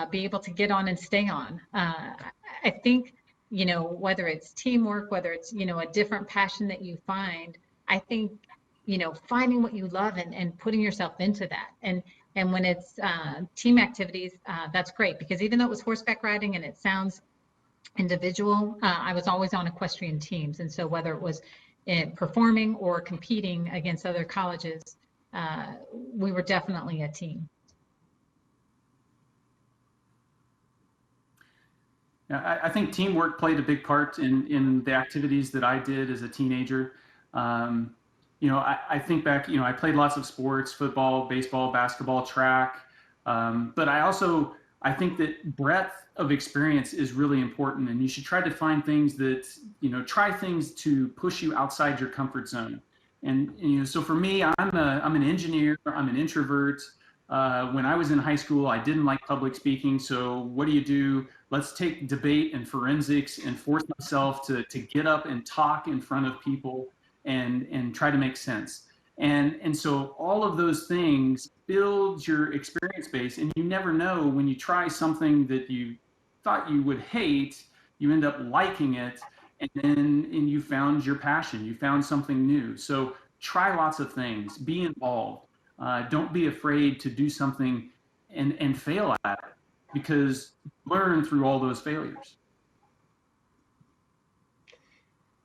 be able to get on and stay on. I think, whether it's teamwork, whether it's, a different passion that you find, I think, finding what you love and putting yourself into that. And when it's team activities, that's great because even though it was horseback riding and it sounds individual, I was always on equestrian teams. And so whether it was in performing or competing against other colleges, we were definitely a team. Yeah, I think teamwork played a big part in the activities that I did as a teenager. I think back, I played lots of sports, football, baseball, basketball, track. But I think that breadth of experience is really important, and you should try to find things that, try things to push you outside your comfort zone. And, so for me, I'm an engineer, I'm an introvert. When I was in high school, I didn't like public speaking. So what do? Let's take debate and forensics and force myself to get up and talk in front of people and try to make sense. And so all of those things build your experience base, and you never know when you try something that you thought you would hate, you end up liking it, and you found your passion, you found something new. So try lots of things, be involved. Don't be afraid to do something and fail at it, because learn through all those failures.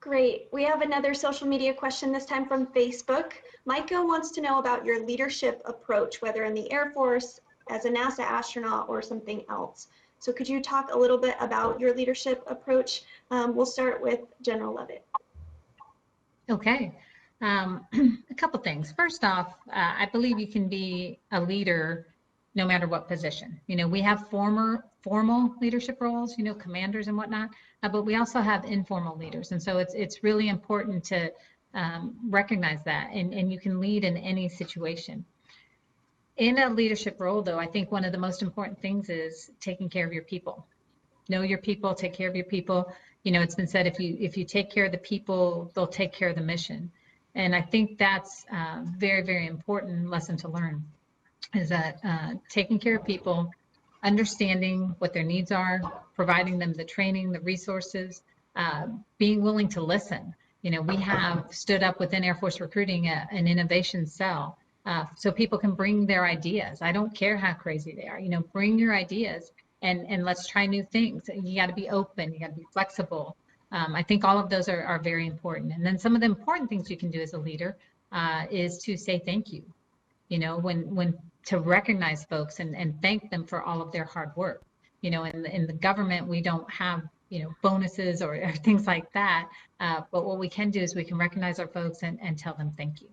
Great. We have another social media question, this time from Facebook. Micah wants to know about your leadership approach, whether in the Air Force, as a NASA astronaut, or something else. So could you talk a little bit about your leadership approach? We'll start with General Levitt. Okay. A couple things. First off, I believe you can be a leader no matter what position. We have formal leadership roles, commanders and whatnot, but we also have informal leaders. And so it's really important to recognize that, and you can lead in any situation. In a leadership role, though, I think one of the most important things is taking care of your people. Know your people, take care of your people. It's been said, if you take care of the people, they'll take care of the mission. And I think that's a very, very important lesson to learn, is that taking care of people, understanding what their needs are, providing them the training, the resources, being willing to listen. We have stood up within Air Force recruiting an innovation cell so people can bring their ideas. I don't care how crazy they are, bring your ideas and let's try new things. You got to be open, you got to be flexible. I think all of those are very important. And then some of the important things you can do as a leader is to say thank you. When to recognize folks and thank them for all of their hard work. In the government, we don't have, bonuses or things like that. But what we can do is we can recognize our folks and tell them thank you.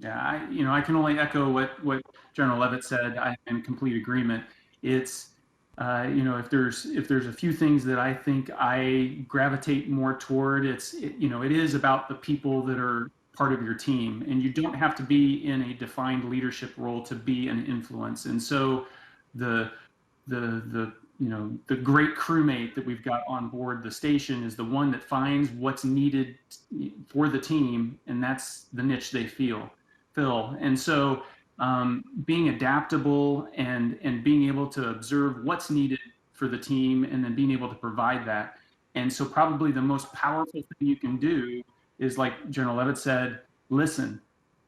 Yeah, I can only echo what General Levitt said. I'm in complete agreement. It's, if there's a few things that I think I gravitate more toward, it is about the people that are part of your team, and you don't have to be in a defined leadership role to be an influence. And so the great crewmate that we've got on board the station is the one that finds what's needed for the team, and that's the niche they fill. And so being adaptable and being able to observe what's needed for the team and then being able to provide that. And so probably the most powerful thing you can do is, like General Levitt said, listen.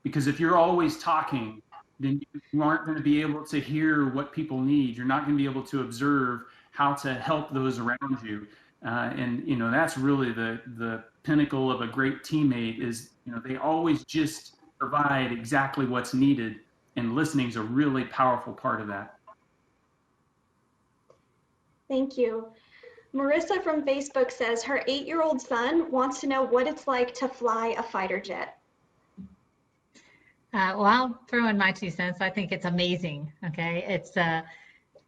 Because if you're always talking, then you aren't going to be able to hear what people need. You're not going to be able to observe how to help those around you. And that's really the pinnacle of a great teammate is, they always just provide exactly what's needed, and listening is a really powerful part of that. Thank you. Marissa from Facebook says her 8-year-old son wants to know what it's like to fly a fighter jet. Well, I'll throw in my 2 cents. I think it's amazing. Okay, it's a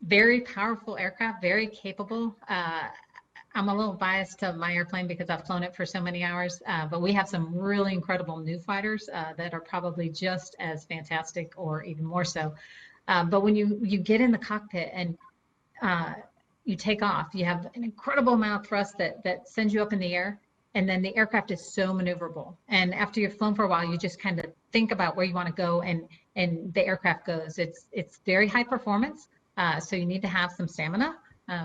very powerful aircraft, very capable. I'm a little biased to my airplane because I've flown it for so many hours, but we have some really incredible new fighters that are probably just as fantastic or even more so. But when you get in the cockpit and you take off, you have an incredible amount of thrust that sends you up in the air, and then the aircraft is so maneuverable. And after you've flown for a while, you just kind of think about where you want to go, and the aircraft goes. It's very high performance, so you need to have some stamina.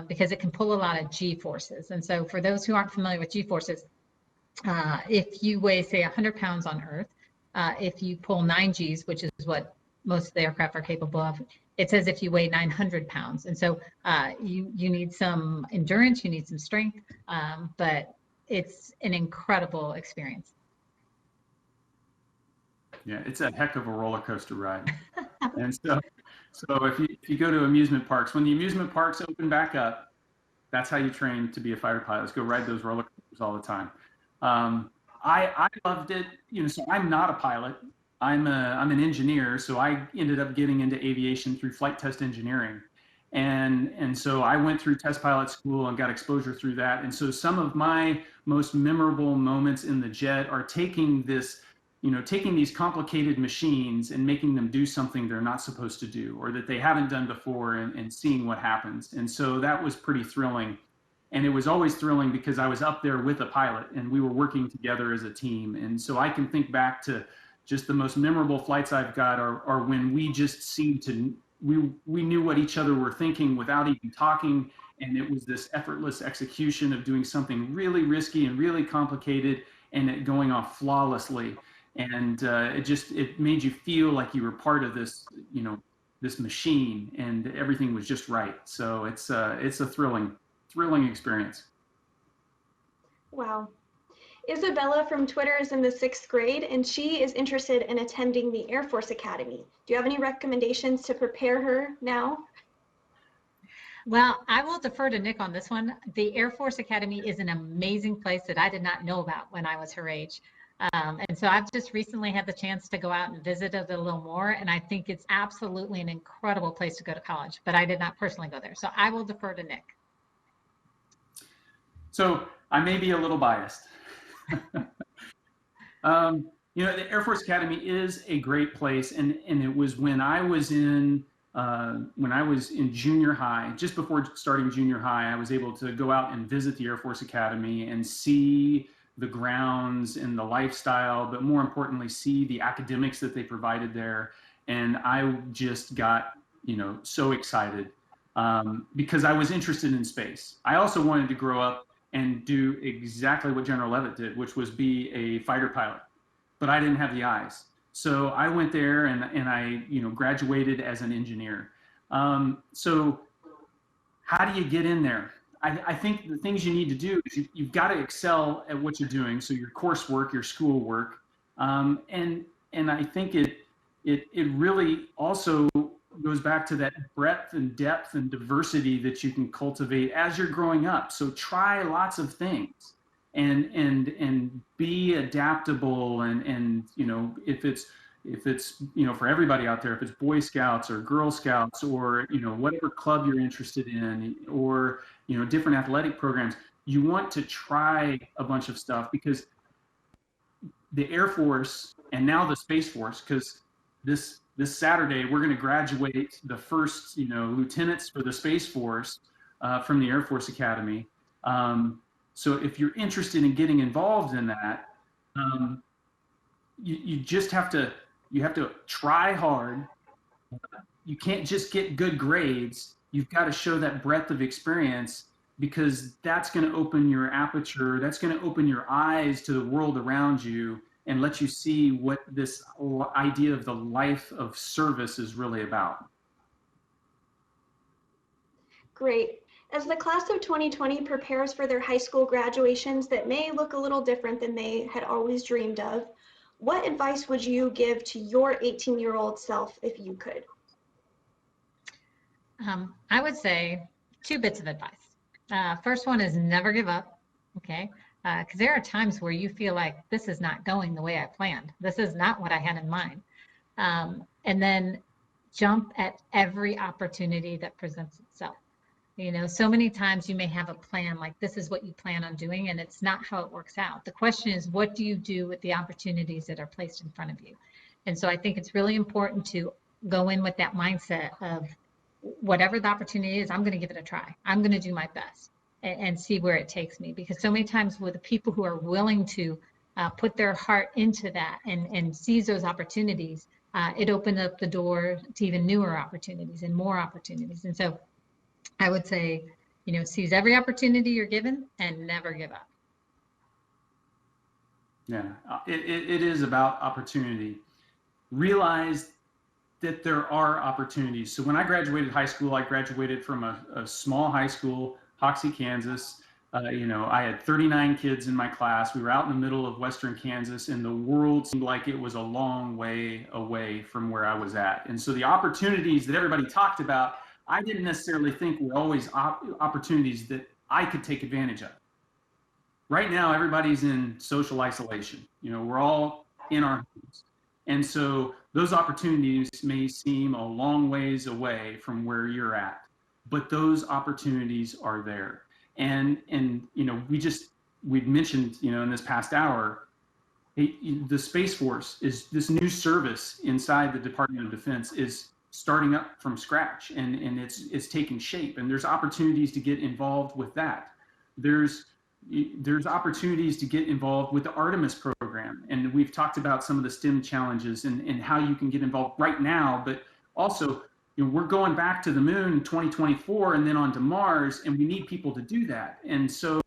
Because it can pull a lot of G forces. And so for those who aren't familiar with G forces, if you weigh, say, 100 pounds on Earth, if you pull 9 Gs, which is what most of the aircraft are capable of, it's as if you weigh 900 pounds. And so you need some endurance, you need some strength, but it's an incredible experience. Yeah, it's a heck of a roller coaster ride. And so if you go to amusement parks, when the amusement parks open back up, that's how you train to be a fighter pilot. Let's go ride those roller coasters all the time. I loved it. So I'm not a pilot. I'm an engineer. So I ended up getting into aviation through flight test engineering. And so I went through test pilot school and got exposure through that. And so some of my most memorable moments in the jet are taking these complicated machines and making them do something they're not supposed to do or that they haven't done before and seeing what happens. And so that was pretty thrilling. And it was always thrilling because I was up there with a pilot and we were working together as a team. And so I can think back to just the most memorable flights I've got are when we just seemed to, we knew what each other were thinking without even talking. And it was this effortless execution of doing something really risky and really complicated and it going off flawlessly. And it made you feel like you were part of this, this machine, and everything was just right. So it's a thrilling experience. Wow. Isabella from Twitter is in the 6th grade, and she is interested in attending the Air Force Academy. Do you have any recommendations to prepare her now? Well, I will defer to Nick on this one. The Air Force Academy is an amazing place that I did not know about when I was her age. And so I've just recently had the chance to go out and visit it a little more. And I think it's absolutely an incredible place to go to college, but I did not personally go there. So I will defer to Nick. So I may be a little biased. You know, the Air Force Academy is a great place, and it was when I was in junior high, just before starting junior high, I was able to go out and visit the Air Force Academy and see the grounds and the lifestyle, but more importantly, see the academics that they provided there. And I just got, you know, so excited because I was interested in space. I also wanted to grow up and do exactly what General Leavitt did, which was be a fighter pilot, but I didn't have the eyes. So I went there and I, you know, graduated as an engineer. So how do you get in there? I think the things you need to do is you've got to excel at what you're doing. So your coursework, your schoolwork, and I think it really also goes back to that breadth and depth and diversity that you can cultivate as you're growing up. So try lots of things and be adaptable and you know, if it's you know, for everybody out there, if it's Boy Scouts or Girl Scouts or, you know, whatever club you're interested in, or, you know, different athletic programs, you want to try a bunch of stuff, because the Air Force and now the Space Force, because this Saturday we're going to graduate the first, you know, lieutenants for the Space Force from the Air Force Academy. So if you're interested in getting involved in that, you just have to try hard. You can't just get good grades. You've got to show that breadth of experience, because that's going to open your aperture. That's going to open your eyes to the world around you and let you see what this idea of the life of service is really about. Great. As the class of 2020 prepares for their high school graduations that may look a little different than they had always dreamed of, what advice would you give to your 18-year-old self if you could? I would say 2 bits of advice. First one is never give up, okay? Because there are times where you feel like this is not going the way I planned. This is not what I had in mind. And then jump at every opportunity that presents itself. You know, so many times you may have a plan, like this is what you plan on doing, and it's not how it works out. The question is, what do you do with the opportunities that are placed in front of you? And so I think it's really important to go in with that mindset of whatever the opportunity is, I'm going to give it a try. I'm going to do my best and see where it takes me. Because so many times with the people who are willing to put their heart into that and seize those opportunities, it opens up the door to even newer opportunities and more opportunities. And so I would say, you know, seize every opportunity you're given and never give up. Yeah, it is about opportunity. Realize that there are opportunities. So when I graduated high school, I graduated from a small high school, Hoxie, Kansas. You know, I had 39 kids in my class. We were out in the middle of Western Kansas, and the world seemed like it was a long way away from where I was at. And so the opportunities that everybody talked about, I didn't necessarily think were always opportunities that I could take advantage of. Right now, everybody's in social isolation. You know, we're all in our homes. And so those opportunities may seem a long ways away from where you're at, but those opportunities are there. And you know, we've mentioned, you know, in this past hour, the Space Force is this new service inside the Department of Defense is starting up from scratch, and it's taking shape, and there's opportunities to get involved with that. There's opportunities to get involved with the Artemis program, and we've talked about some of the STEM challenges and how you can get involved right now, but also, you know, we're going back to the moon in 2024 and then on to Mars, and we need people to do that. And so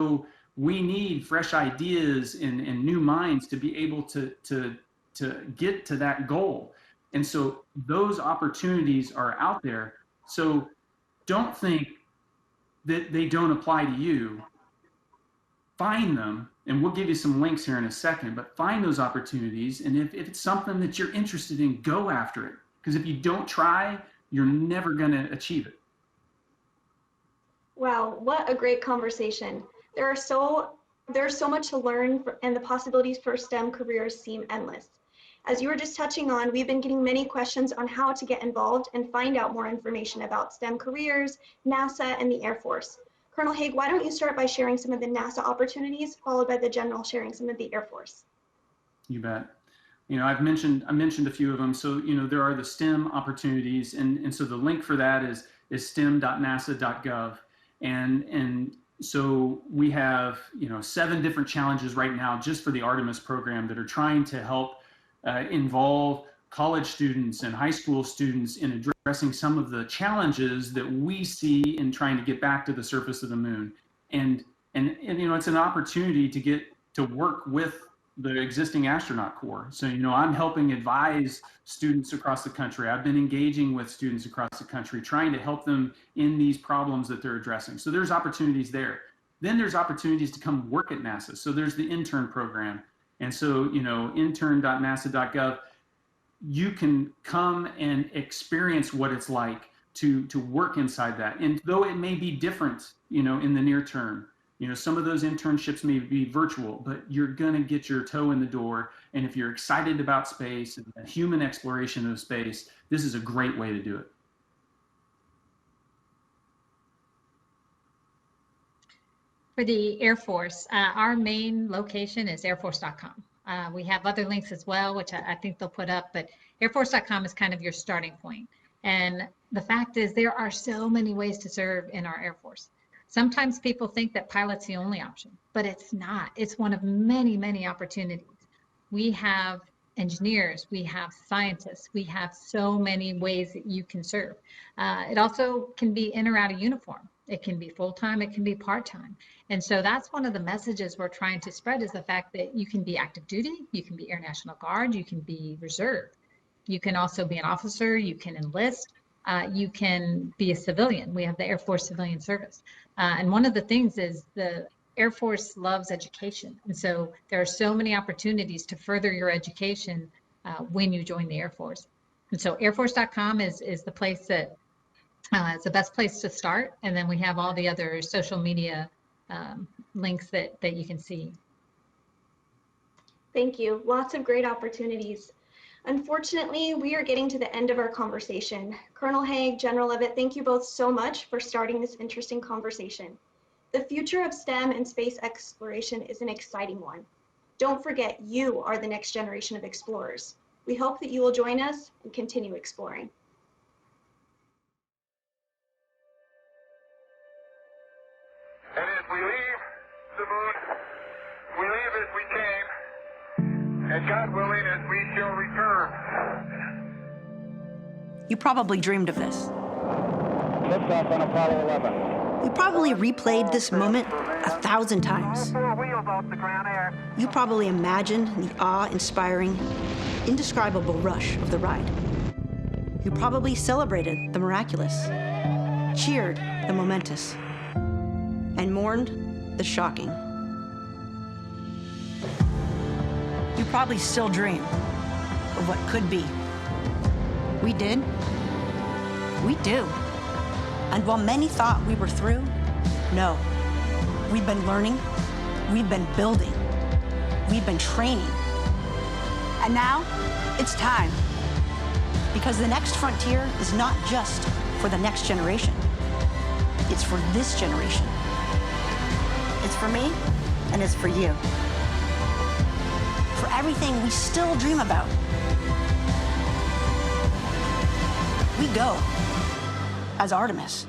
we need fresh ideas and new minds to be able to get to that goal. And so those opportunities are out there. So don't think that they don't apply to you. Find them, and we'll give you some links here in a second, but find those opportunities. And if it's something that you're interested in, go after it. Because if you don't try, you're never going to achieve it. Wow, what a great conversation. There are so There's so much to learn and the possibilities for STEM careers seem endless. As you were just touching on, we've been getting many questions on how to get involved and find out more information about STEM careers, NASA, and the Air Force. Colonel Haig, why don't you start by sharing some of the NASA opportunities, followed by the General sharing some of the Air Force? You bet. You know, I mentioned a few of them. So, you know, there are the STEM opportunities, and so the link for that is stem.nasa.gov. And so we have, you know, 7 different challenges right now just for the Artemis program that are trying to help involve college students and high school students in addressing some of the challenges that we see in trying to get back to the surface of the moon. And you know, it's an opportunity to get to work with the existing astronaut corps. So, you know, I'm helping advise students across the country. I've been engaging with students across the country, trying to help them in these problems that they're addressing. So there's opportunities there. Then there's opportunities to come work at NASA. So there's the intern program. And so, you know, intern.nasa.gov, you can come and experience what it's like to work inside that. And though it may be different, you know, in the near term, you know, some of those internships may be virtual, but you're going to get your toe in the door. And if you're excited about space and the human exploration of space, this is a great way to do it. For the Air Force, our main location is airforce.com. We have other links as well, which I think they'll put up, but airforce.com is kind of your starting point. And the fact is there are so many ways to serve in our Air Force. Sometimes people think that pilot's the only option, but it's not. It's one of many, many opportunities. We have engineers, we have scientists, we have so many ways that you can serve. It also can be in or out of uniform. It can be full-time, it can be part-time. And so that's one of the messages we're trying to spread, is the fact that you can be active duty, you can be Air National Guard, you can be reserve. You can also be an officer, you can enlist, you can be a civilian. We have the Air Force Civilian Service. And one of the things is the Air Force loves education. And so there are so many opportunities to further your education when you join the Air Force. And so airforce.com is the place that it's the best place to start. And then we have all the other social media links that you can see. Thank you. Lots of great opportunities. Unfortunately, we are getting to the end of our conversation. Colonel Haig, General Leavitt, thank you both so much for starting this interesting conversation. The future of STEM and space exploration is an exciting one. Don't forget, you are the next generation of explorers. We hope that you will join us and continue exploring. And as we leave the moon, we leave as we came. And God willing, as we shall return. You probably dreamed of this. Liftoff on Apollo 11. You probably replayed this moment 1,000 times. You probably imagined the awe-inspiring, indescribable rush of the ride. You probably celebrated the miraculous, cheered the momentous, and mourned the shocking. You probably still dream of what could be. We did. We do. And while many thought we were through, no. We've been learning, we've been building, we've been training. And now, it's time. Because the next frontier is not just for the next generation. It's for this generation. It's for me, and it's for you. For everything we still dream about. We go as Artemis.